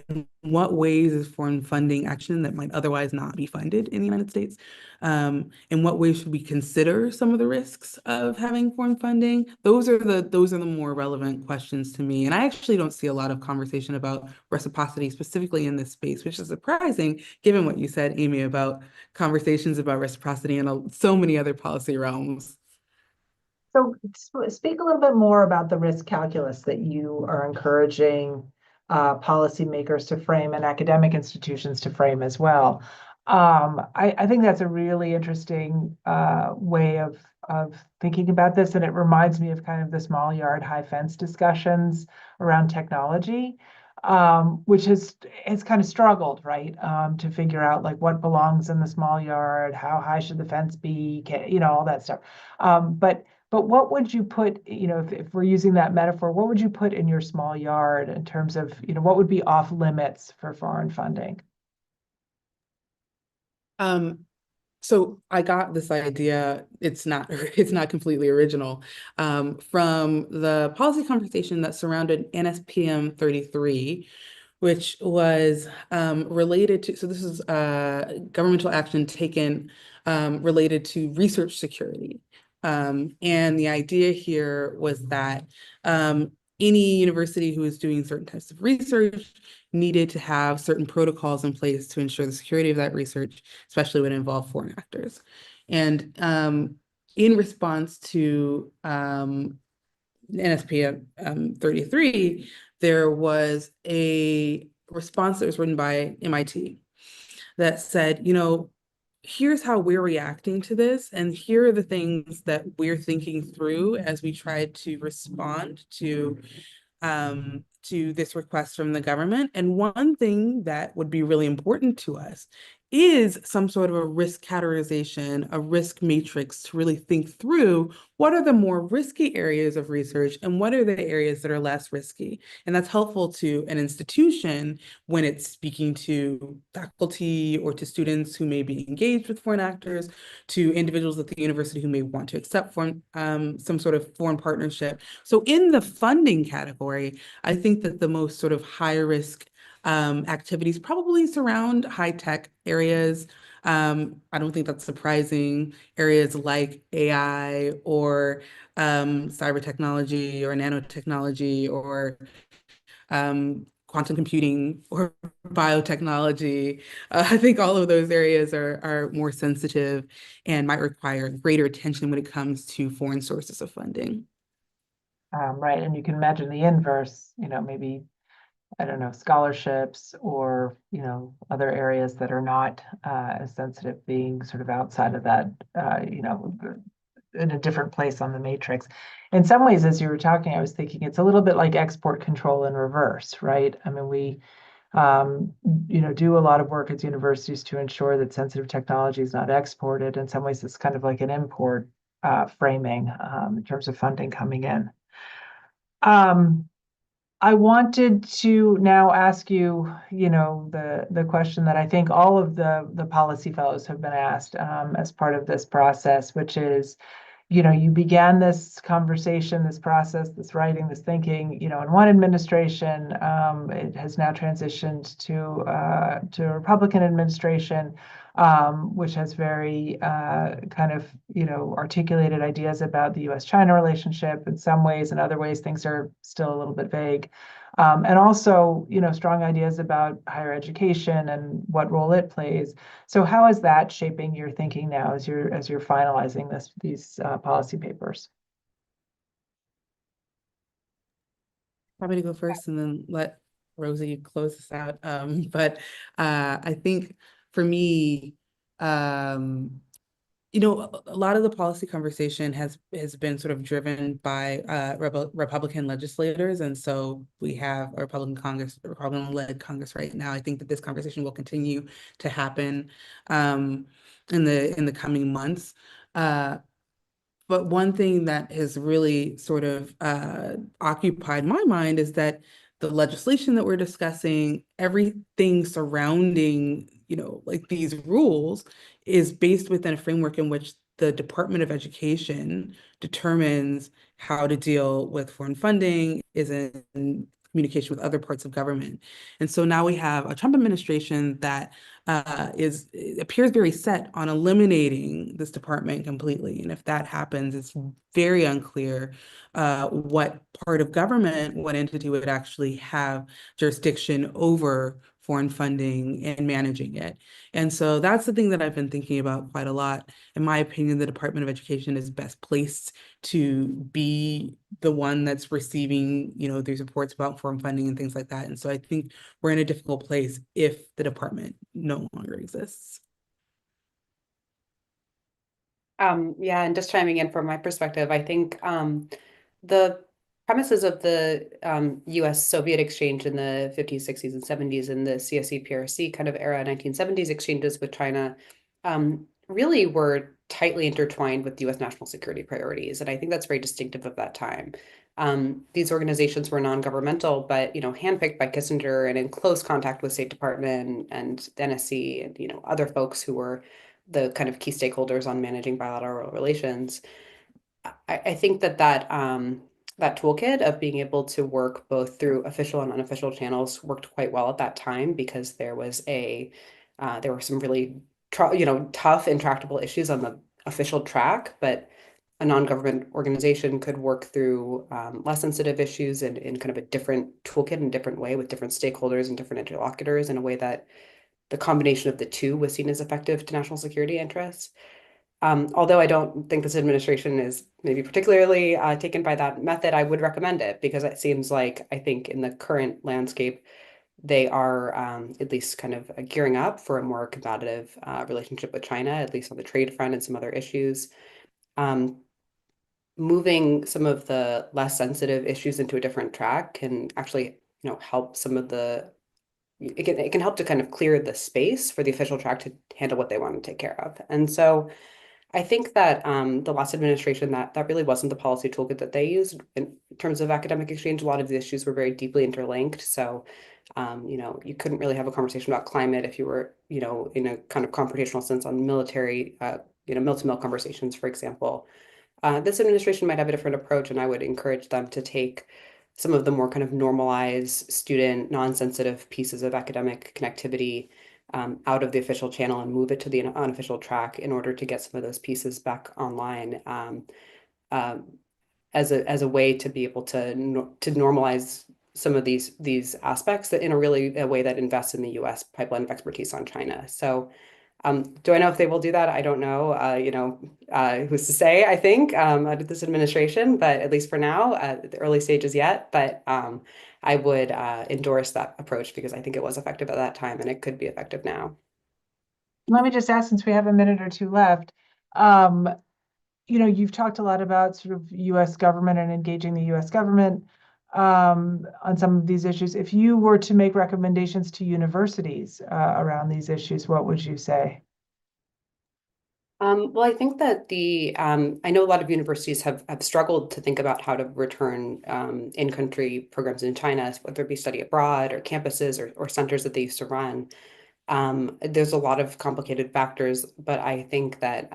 In what ways is foreign funding action that might otherwise not be funded in the United States? In what ways should we consider some of the risks of having foreign funding? Those are the more relevant questions to me. And I actually don't see a lot of conversation about reciprocity specifically in this space, which is surprising given what you said, Amy, about conversations about reciprocity in so many other policy realms. So speak a little bit more about the risk calculus that you are encouraging policymakers to frame and academic institutions to frame as well. I think that's a really interesting way of thinking about this, and it reminds me of kind of the small yard, high fence discussions around technology, which has kind of struggled, right, to figure out like what belongs in the small yard, how high should the fence be, all that stuff. But what would you put, if we're using that metaphor, what would you put in your small yard in terms of, what would be off limits for foreign funding? So I got this idea, it's not completely original, from the policy conversation that surrounded NSPM 33, which was related to, so this is governmental action taken related to research security. And the idea here was that any university who is doing certain types of research needed to have certain protocols in place to ensure the security of that research, especially when it involved foreign actors. And in response to NSP 33, there was a response that was written by MIT that said, here's how we're reacting to this, and here are the things that we're thinking through as we try to respond to this request from the government. And one thing that would be really important to us is some sort of a risk categorization, a risk matrix to really think through what are the more risky areas of research and what are the areas that are less risky. And that's helpful to an institution when it's speaking to faculty or to students who may be engaged with foreign actors, to individuals at the university who may want to accept some sort of foreign partnership. So in the funding category, I think that the most sort of high risk activities probably surround high tech areas. I don't think that's surprising. Areas like AI or cyber technology or nanotechnology or quantum computing or biotechnology. I think all of those areas are more sensitive and might require greater attention when it comes to foreign sources of funding. Right, and you can imagine the inverse, maybe, I don't know, scholarships or, other areas that are not as sensitive being sort of outside of that, in a different place on the matrix. In some ways, as you were talking, I was thinking it's a little bit like export control in reverse, right? I mean, we, do a lot of work at universities to ensure that sensitive technology is not exported. In some ways, it's kind of like an import framing in terms of funding coming in. I wanted to now ask you, the question that I think all of the policy fellows have been asked as part of this process, which is, you began this conversation, this process, this writing, this thinking, in one administration. It has now transitioned to a Republican administration, which has very kind of, articulated ideas about the U.S.-China relationship in some ways. In other ways, things are still a little bit vague. And also, strong ideas about higher education and what role it plays. So how is that shaping your thinking now as you're finalizing these policy papers? Probably to go first and then let Rosie close this out. But I think for me, a lot of the policy conversation has been sort of driven by Republican legislators, and so we have a Republican-led Congress right now. I think that this conversation will continue to happen in the coming months. But one thing that has really sort of occupied my mind is that the legislation that we're discussing, everything surrounding, like these rules is based within a framework in which the Department of Education determines how to deal with foreign funding, is in communication with other parts of government. And so now we have a Trump administration that appears very set on eliminating this department completely. And if that happens, it's very unclear what part of government, what entity would actually have jurisdiction over foreign funding and managing it. And so that's the thing that I've been thinking about quite a lot. In my opinion, the Department of Education is best placed to be the one that's receiving, these reports about foreign funding and things like that. And so I think we're in a difficult place if the department no longer exists. Yeah, and just chiming in from my perspective, I think the premises of the US-Soviet exchange in the 50s, 60s, and 70s and the CSE-PRC kind of era, 1970s exchanges with China really were tightly intertwined with US national security priorities. And I think that's very distinctive of that time. These organizations were non-governmental, but handpicked by Kissinger and in close contact with State Department and the NSC and other folks who were the kind of key stakeholders on managing bilateral relations. I think that that toolkit of being able to work both through official and unofficial channels worked quite well at that time because there were some really tough, intractable issues on the official track, but a non-government organization could work through less sensitive issues in kind of a different toolkit in a different way with different stakeholders and different interlocutors in a way that the combination of the two was seen as effective to national security interests. Although I don't think this administration is maybe particularly taken by that method, I would recommend it because it seems like I think in the current landscape, they are at least kind of gearing up for a more combative relationship with China, at least on the trade front and some other issues. Moving some of the less sensitive issues into a different track can actually, help some of it can help to kind of clear the space for the official track to handle what they want to take care of. And so I think that the last administration, that really wasn't the policy toolkit that they used in terms of academic exchange. A lot of the issues were very deeply interlinked. So, you couldn't really have a conversation about climate if you were, in a kind of confrontational sense on military, mill-to-mill conversations, for example. This administration might have a different approach, and I would encourage them to take some of the more kind of normalized student, non-sensitive pieces of academic connectivity out of the official channel and move it to the unofficial track in order to get some of those pieces back online as a way to be able to normalize some of these aspects that in a way that invests in the U.S. pipeline of expertise on China. So do I know if they will do that? I don't know. Who's to say, I think, under this administration, but at least for now, at the early stages yet. But I would endorse that approach because I think it was effective at that time and it could be effective now. Let me just ask, since we have a minute or two left, you've talked a lot about sort of U.S. government and engaging the U.S. government on some of these issues. If you were to make recommendations to universities around these issues, what would you say? Well, I think that I know a lot of universities have struggled to think about how to return in-country programs in China, whether it be study abroad or campuses or centers that they used to run. There's a lot of complicated factors, but I think that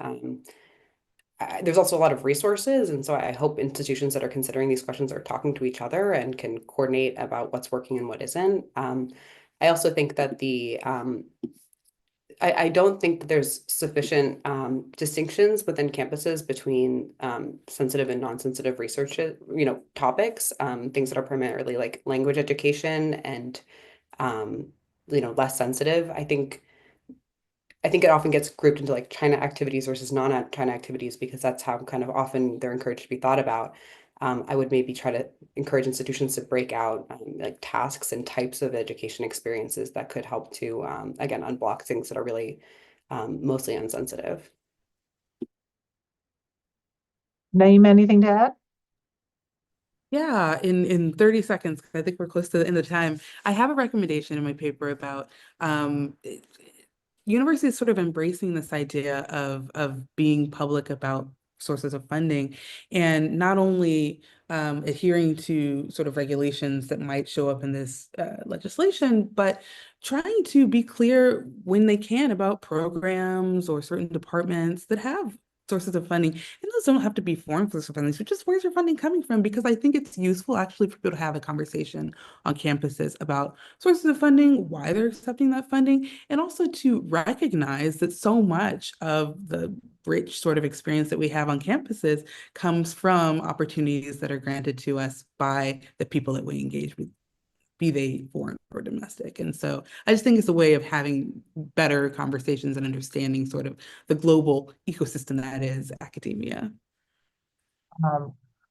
there's also a lot of resources. And so I hope institutions that are considering these questions are talking to each other and can coordinate about what's working and what isn't. I also think that I don't think that there's sufficient distinctions within campuses between sensitive and non-sensitive research, topics, things that are primarily like language education and, less sensitive. I think it often gets grouped into like China activities versus non-China activities because that's how kind of often they're encouraged to be thought about. I would maybe try to encourage institutions to break out like tasks and types of education experiences that could help to, again, unblock things that are really mostly insensitive. Naima, anything to add? Yeah, in 30 seconds, 'cause I think we're close to the end of time. I have a recommendation in my paper about universities sort of embracing this idea of being public about sources of funding, and not only adhering to sort of regulations that might show up in this legislation, but trying to be clear when they can about programs or certain departments that have sources of funding. And those don't have to be foreign sources of funding, so just where's your funding coming from? Because I think it's useful actually for people to have a conversation on campuses about sources of funding, why they're accepting that funding, and also to recognize that so much of the rich sort of experience that we have on campuses comes from opportunities that are granted to us by the people that we engage with, be they foreign or domestic. And so I just think it's a way of having better conversations and understanding sort of the global ecosystem that is academia.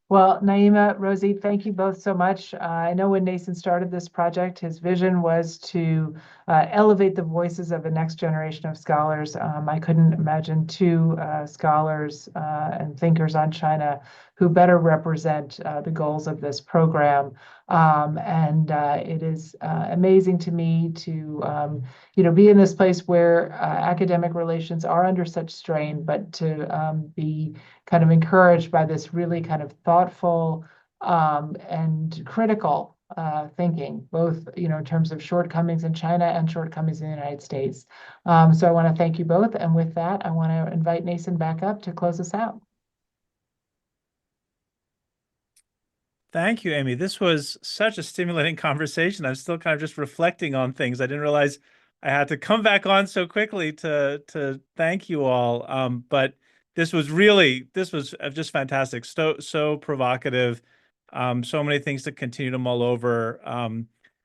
Well, Naima, Rosie, thank you both so much. I know when Nathan started this project, his vision was to elevate the voices of the next generation of scholars. I couldn't imagine two scholars and thinkers on China who better represent the goals of this program. It is amazing to me to be in this place where academic relations are under such strain, but to be kind of encouraged by this really kind of thoughtful and critical thinking, both in terms of shortcomings in China and shortcomings in the United States. So I want to thank you both, and with that, I want to invite Nathan back up to close us out. Thank you, Amy. This was such a stimulating conversation. I'm still kind of just reflecting on things. I didn't realize I had to come back on so quickly to thank you all. But this was just fantastic. So provocative. So many things to continue to mull over.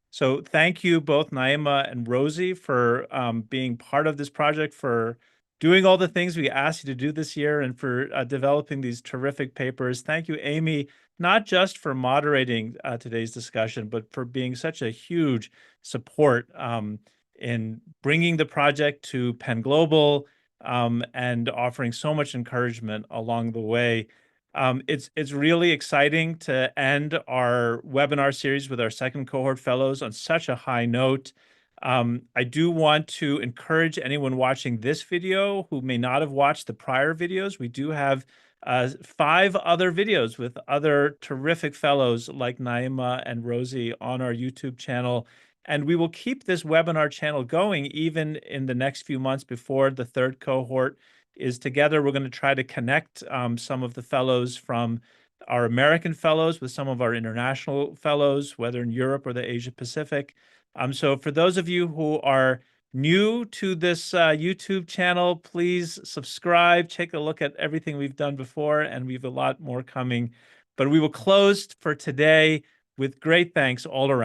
So thank you both, Naima and Rosie, for being part of this project, for doing all the things we asked you to do this year, and for developing these terrific papers. Thank you, Amy, not just for moderating today's discussion, but for being such a huge support in bringing the project to Penn Global and offering so much encouragement along the way. It's really exciting to end our webinar series with our second cohort fellows on such a high note. I do want to encourage anyone watching this video who may not have watched the prior videos. We do have 5 other videos with other terrific fellows like Naima and Rosie on our YouTube channel. And we will keep this webinar channel going even in the next few months before the third cohort is together. We're going to try to connect some of the fellows from our American fellows with some of our international fellows, whether in Europe or the Asia Pacific. So for those of you who are new to this YouTube channel, please subscribe, take a look at everything we've done before, and we have a lot more coming. But we will close for today with great thanks all around.